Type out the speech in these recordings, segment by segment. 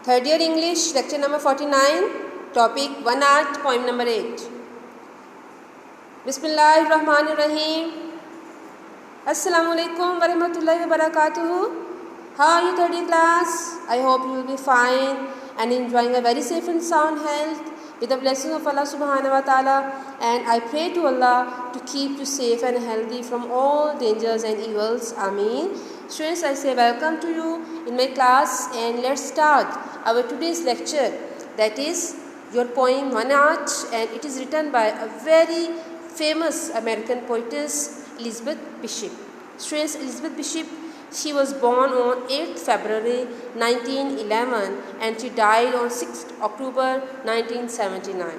Third year English, lecture number 49, topic One Art, poem number 8. Bismillahirrahmanirrahim. Assalamu alaikum wa rahmatullahi wa barakatuhu. How are you, third year class? I hope you will be fine and enjoying a very safe and sound health with the blessing of Allah subhanahu wa ta'ala, and I pray to Allah to keep you safe and healthy from all dangers and evils. Ameen. Students, I say welcome to you in my class, and let's start our today's lecture, that is your poem One Art, and it is written by a very famous American poetess, Elizabeth Bishop. Students, Elizabeth Bishop, she was born on 8th February 1911 and she died on 6th October 1979.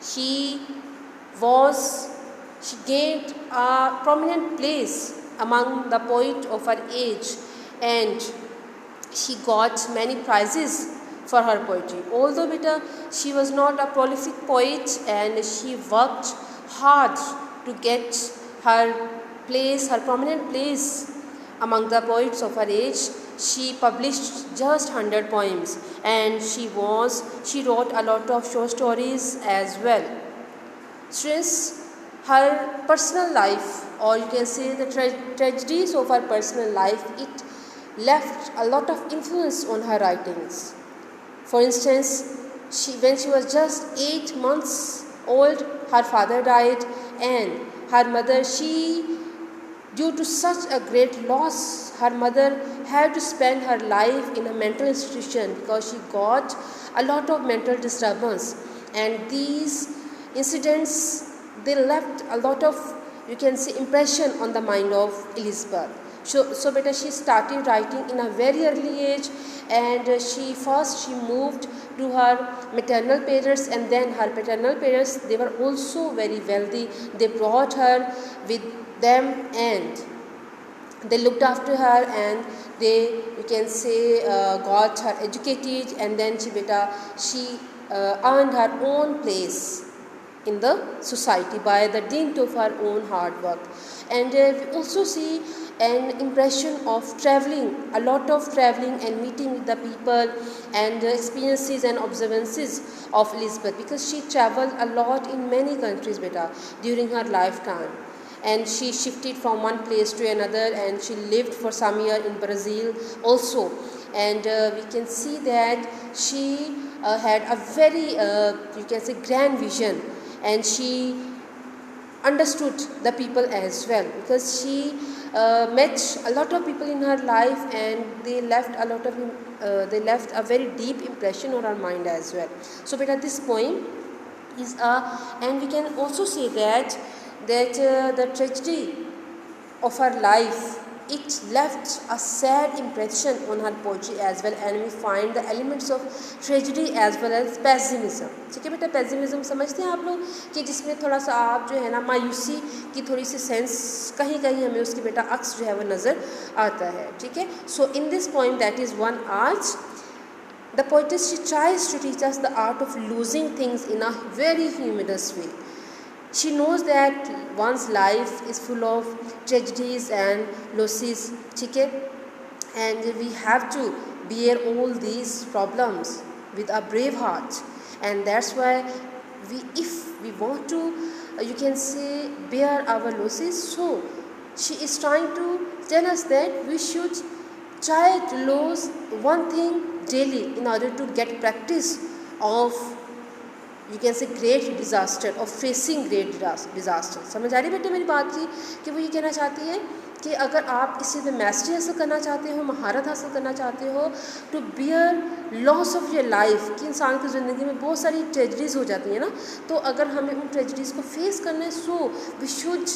She gained a prominent place among the poets of her age, and she got many prizes for her poetry. Although she was not a prolific poet and she worked hard to get her prominent place among the poets of her age, she published just 100 poems, and she wrote a lot of short stories as well. Students, her personal life, or you can say the tragedies of her personal life, it left a lot of influence on her writings. For instance, when she was just 8 months old, her father died, and her mother, due to such a great loss, her mother had to spend her life in a mental institution because she got a lot of mental disturbance, and these incidents, they left a lot of, you can say, impression on the mind of Elizabeth. So she started writing in a very early age, and she moved to her maternal parents, and then her paternal parents, they were also very wealthy. They brought her with them and they looked after her, and they, you can say, got her educated, and then she earned her own place in the society by the dint of her own hard work. And we also see an impression of traveling, a lot of traveling and meeting with the people, and experiences and observances of Elizabeth, because she traveled a lot in many countries during her lifetime, and she shifted from one place to another, and she lived for some years in Brazil also, and we can see that she had a very you can say grand vision, and she understood the people as well, because she met a lot of people in her life, and they left a very deep impression on her mind as well. So this poem is and we can also say that the tragedy of her life, it left a sad impression on her poetry as well, and we find the elements of tragedy as well as pessimism. ठीक है बेटा, pessimism समझते हैं आप लोग, कि जिसमें थोड़ा सा आप जो है ना मायूसी की थोड़ी सी सेंस कहीं कहीं हमें उसकी अक्स जो है वो नज़र आता है. ठीक है. So in this poem, that is One Art, the poetess, she tries to teach us the art of losing things in a very humorous way. She knows that one's life is full of tragedies and losses, and we have to bear all these problems with a brave heart, and that's why if we want to, you can say, bear our losses, so she is trying to tell us that we should try to lose one thing daily in order to get practice of, you can say, great disaster, of facing great disaster. समझ आ रही बेटे मेरी बात की, कि वो ये कहना चाहती है कि अगर आप इससे मैस्टरी हासिल करना चाहते हो, महारत हासिल करना चाहते हो, to bear loss of your life, कि इंसान की ज़िंदगी में बहुत सारी ट्रेजडीज़ हो जाती हैं ना, तो अगर हमें उन ट्रेजडीज़ को फेस करना है, so we should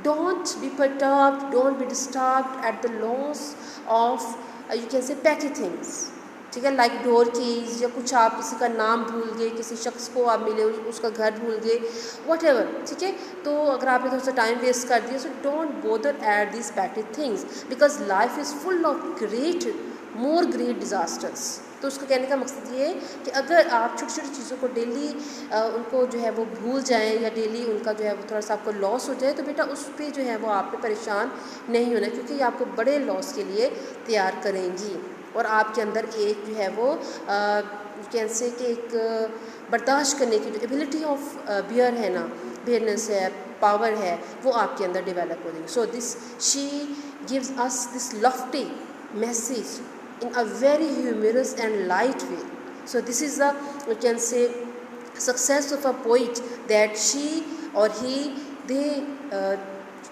don't be perturbed, don't be disturbed at the loss of, you can say, petty things. ठीक है, लाइक डोर कीज, या कुछ आप किसी का नाम भूल गए, किसी शख्स को आप मिले उसका घर भूल गए, वट एवर. ठीक है, तो अगर आपने थोड़ा सा टाइम वेस्ट कर दिया, so don't bother at this petty things, because life is full of more great disasters. तो उसका कहने का मकसद ये है कि अगर आप छोटी छोटी चीज़ों को डेली उनको जो है वो भूल जाएं, या डेली उनका जो है वो थोड़ा सा आपको लॉस हो जाए, तो बेटा उस पर जो है वो आप पे परेशान नहीं होना, क्योंकि ये आपको बड़े लॉस के लिए तैयार करेंगी. और आपके अंदर एक जो है वो कैसे कि एक बर्दाश्त करने की जो एबिलिटी ऑफ बियर है ना, बियरनेस है, पावर है, वो आपके अंदर डेवलप हो जाएगी. So this she gives us this Lofty message in a very humorous and light way. So this is the, you can say, success of a poet, that she or he, they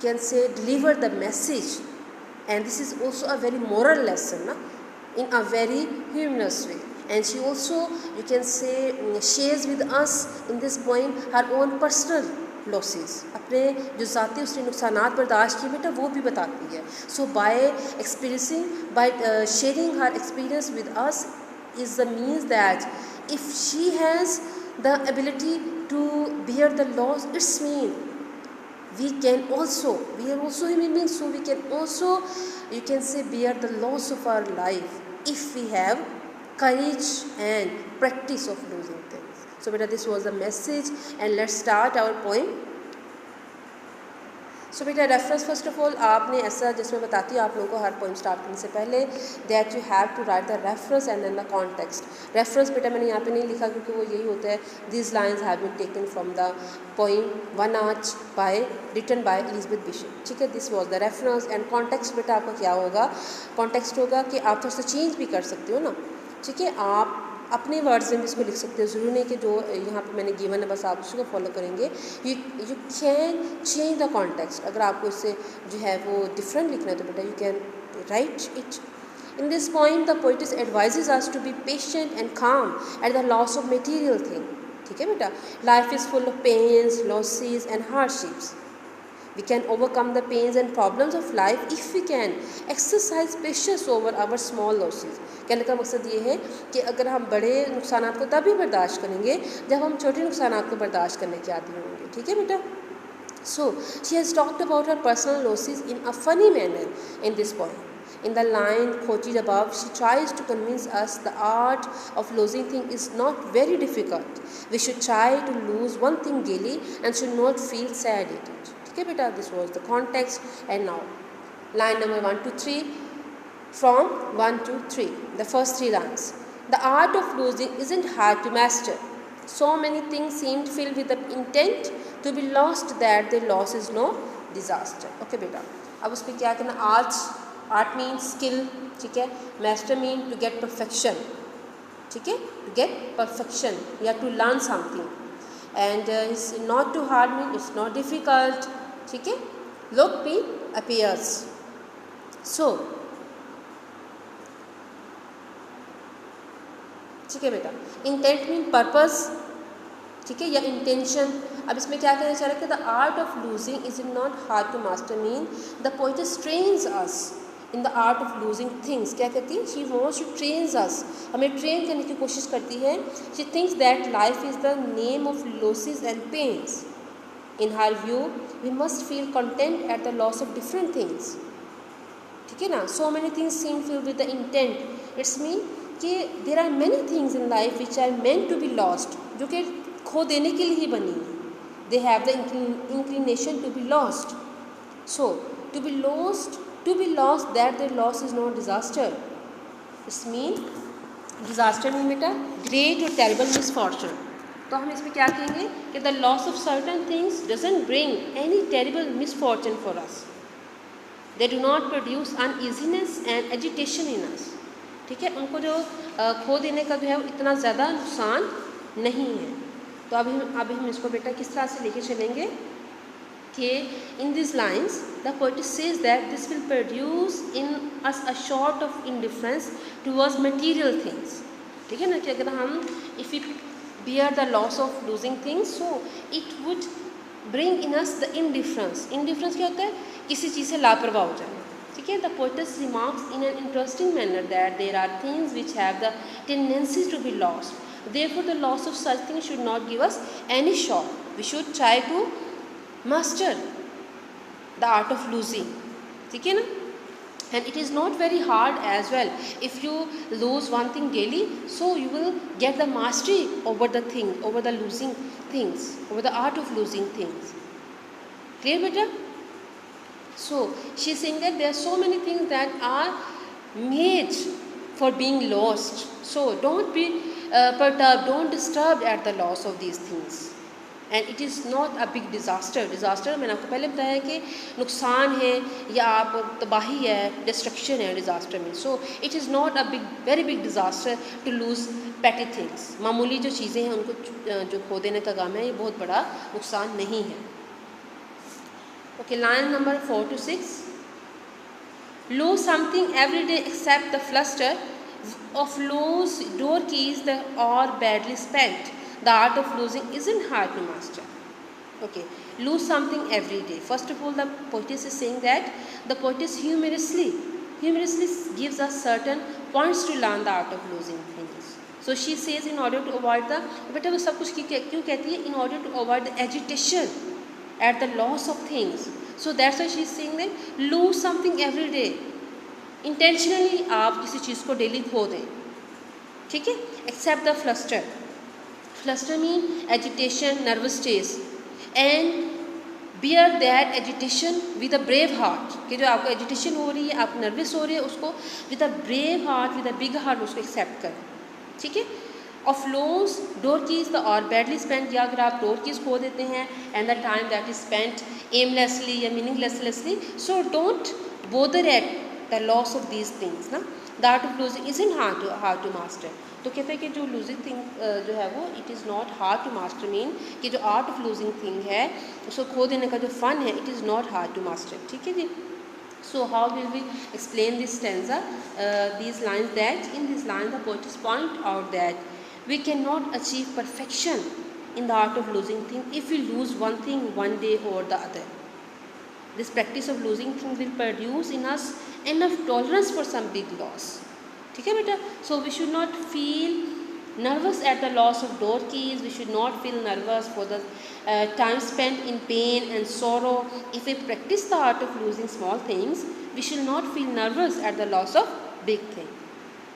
can say deliver the message, and this is also a very moral lesson na? In a very humorous way. And she also, you can say, shares with us in this poem her own personal losses, अपने जो ज़ाती उसने नुकसानात बर्दाश्त किए बेटा वो भी बताती है. So by experiencing, by sharing her experience with us is the means that if she has the ability to bear the loss, it's mean we are also human beings, so we can also, you can say, bear the loss of our life if we have courage and practice of losing things. So beta, this was the message, and let's start our poem. सो बेटा reference first of all आपने ऐसा, जिसमें बताती हूँ आप लोगों को हर poem start करने से पहले, that you have to write the reference and then the context. Reference बेटा मैंने यहाँ पे नहीं लिखा क्योंकि वो यही होता है, this lines have been taken from the poem one art by written by Elizabeth Bishop. ठीक है, this was the reference. And context बेटा आपका क्या होगा, कॉन्टेक्स्ट होगा कि आप थोड़ा सा चेंज भी कर सकते हो ना. ठीक है, आप अपने वर्ड्स में भी इसको लिख सकते हो, ज़रूरी नहीं कि जो यहाँ पे मैंने गिवन है बस आप उसको फॉलो करेंगे. You can change the context. अगर आपको इससे जो है वो डिफरेंट लिखना है तो बेटा you can write it. In this point the poets advises us to be patient and calm at the loss of material thing. ठीक है बेटा, life is full of pains, losses and hardships. We can overcome the pains and problems of life if we can exercise patience over our small losses. कहने का मकसद ये है कि अगर हम बड़े नुकसानात को तभी बर्दाश्त करेंगे जब हम छोटे नुकसानात को बर्दाश्त करने के आदी होंगे. ठीक है बेटा. So she has talked about her personal losses in a funny manner in this poem. In the line quoted above, she tries to convince us the art of losing things is not very difficult. We should try to lose one thing daily and should not feel sad at it. Okay beta, this was the context. And now line number 1 to 3, from 1 to 3, the first 3 lines. The art of losing isn't hard to master. So many things seemed filled with the intent to be lost that their loss is no disaster. Okay beta, अब उस पर क्या करना, art means skill. ठीक है, master mean to get perfection. ठीक है, to get perfection या to learn something. And it's not too hard mean it's not difficult. ठीक है, लुक मीन अपीयर्स. सो ठीक है बेटा, इंटेंट मीन पर्पस. ठीक है, या इंटेंशन. अब इसमें क्या कहना चाह रहे हैं कि the art of losing is not hard to master mean the poet's trains us in the art of losing things. क्या कहती है, she wants to trains us, हमें ट्रेन करने की कोशिश करती है. She thinks that life is the name of losses and pains. In her view we must feel content at the loss of different things. ठीक है ना, so many things seam field with the intent. It's mean कि there are many things in life which are meant to be lost, जो कि खो देने के लिए ही बनी है. They have the inclination to be lost. So to be lost that their loss is not disaster. It's mean disaster mean बेटा ग्रेट और टेरिबल मिसफॉर्चून. तो हम इसमें क्या कहेंगे कि the loss of certain things doesn't bring any terrible misfortune for us. They do not produce uneasiness and agitation in us. ठीक है, उनको जो खो देने का जो है इतना ज़्यादा नुकसान नहीं है. तो अभी हम इसको बेटा किस तरह से लेके चलेंगे कि in this lines the poet says that this will produce in us a short of indifference towards material things. ठीक है ना, कि अगर हम if you bear the loss of losing things so it would bring in us the indifference. Indifference क्या होता है, किसी चीज़ से लापरवाह हो जाना. ठीक है, the poet's remarks in an interesting manner that there are things which have the tendency to be lost. Therefore, the loss of such things should not give us any shock. We should try to master the art of losing. ठीक है ना, and it is not very hard as well. If you lose one thing daily, so you will get the mastery over the thing, over the losing things, over the art of losing things. Clear, beta? So she is saying that there are so many things that are made for being lost. So don't be perturbed, don't disturbed at the loss of these things. And it is not a big disaster. Disaster मैंने आपको पहले बताया कि नुकसान है या आप तबाही है, डिस्ट्रक्शन है डिज़ास्टर में. So it is not a big very big disaster to lose petty things. मामूली जो चीज़ें हैं उनको जो खो देने का गम है, ये बहुत बड़ा नुकसान नहीं है. Okay, line number 4 to 6. Lose something every day except the fluster of loose door keys that are badly spent. The art of losing isn't hard to master. Okay, lose something every day. First of all, the poetess is saying that the poetess humorously gives us certain points to learn the art of losing things. So she says in order to avoid the, बेटा वो सब कुछ क्यों कहती है? In order to avoid the agitation at the loss of things. So that's why she is saying that lose something every day. Intentionally आप किसी चीज़ को डेली खो दें, ठीक है? Except the fluster. Fluster mean agitation, nervous state, and bear that agitation with a brave heart. कि जो आपको agitation हो रही है, आप nervous हो रहे हैं, उसको with a brave heart, with a big heart उसको accept करें, ठीक है? Of loss door keys the are badly spent, या अगर आप door keys खो देते हैं and the time that is spent aimlessly या meaninglessly, so don't bother at the loss of these things ना. The art of losing isn't hard to master. तो कहते हैं कि जो लूजिंग थिंग जो है वो it is not hard to master. Mean कि जो आर्ट ऑफ लूजिंग थिंग है उसको खो देने का जो फ़न है, it is not hard to master. ठीक है जी. So how will we explain this stanza, these lines that in this line the poet point out that we can not achieve perfection in the art of losing thing if you lose one thing one day or the other. This practice of losing things will produce in us enough tolerance for some big loss. ठीक है बेटा. So we should not feel nervous at the loss of door keys. We should not feel nervous for the time spent in pain and sorrow. If we practice the art of losing small things, we should not feel nervous at the loss of big things.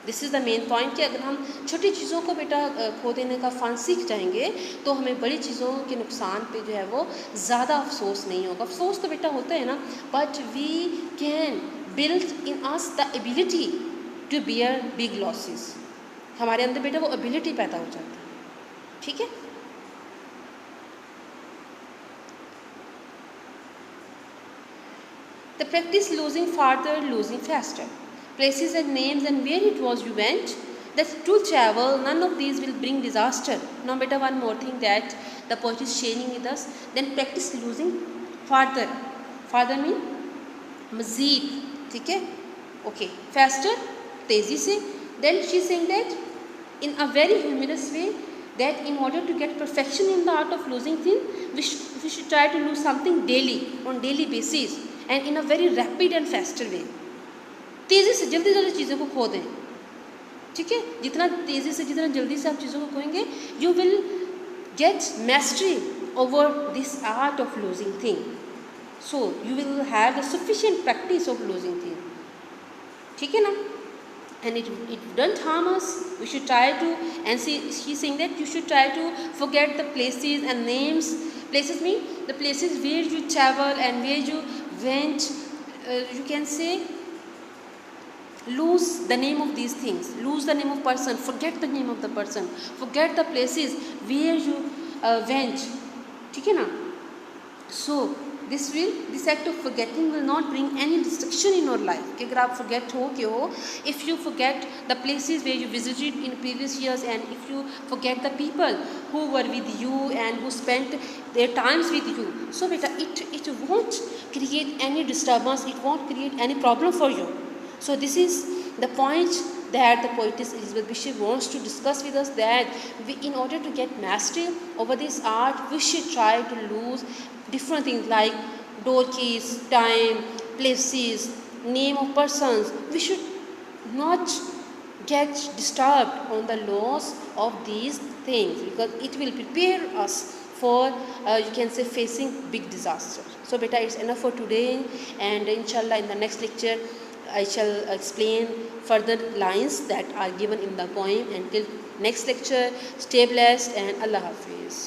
This is the main point कि अगर हम छोटी चीज़ों को बेटा खो देने का फ़न सीख जाएंगे तो हमें बड़ी चीज़ों के नुकसान पे जो है वो ज़्यादा अफसोस नहीं होगा. अफसोस तो बेटा होता है ना, but we can build in us the ability to bear big losses. हमारे अंदर बेटा वो एबिलिटी पैदा हो जाती है. ठीक है. The practice losing farther, losing faster. Places and names and where it was you went, that to travel, none of these will bring disaster. Now beta one more thing that the poet is sharing with us. Then practice losing farther. Farther mean mazid. ठीक है. Okay. Faster, तेजी से. Then she is saying that in a very humorous way that in order to get perfection in the art of losing things, we should try to lose something daily, on daily basis, and in a very rapid and faster way. तेज़ी से जल्दी चीज़ों को खो दें. ठीक है. जितना तेज़ी से जितना जल्दी से आप चीज़ों को खोएंगे, you will get mastery over this art of losing thing. So you will have the sufficient practice of losing thing. ठीक है ना. And it don't harm us. We should try to, and she is saying that you should try to forget the places and names. Places mean the places where you travel and where you went. You can say lose the name of these things, lose the name of person, forget the name of the person, forget the places where you went. ठीक है ना. So this act of forgetting will not bring any destruction in your life. कि अगर आप forget हो, if you forget the places where you visited in previous years, and if you forget the people who were with you and who spent their times with you, so beta it won't create any disturbance, it won't create any problem for you. So this is the point that the poetess Elizabeth Bishop wants to discuss with us, that in order to get mastery over this art, we should try to lose different things like door keys, time, places, name of persons. We should not get disturbed on the loss of these things, because it will prepare us for you can say facing big disaster. So beta, it's enough for today, and inshallah in the next lecture I shall explain further lines that are given in the poem. Until next lecture, stay blessed and Allah Hafiz.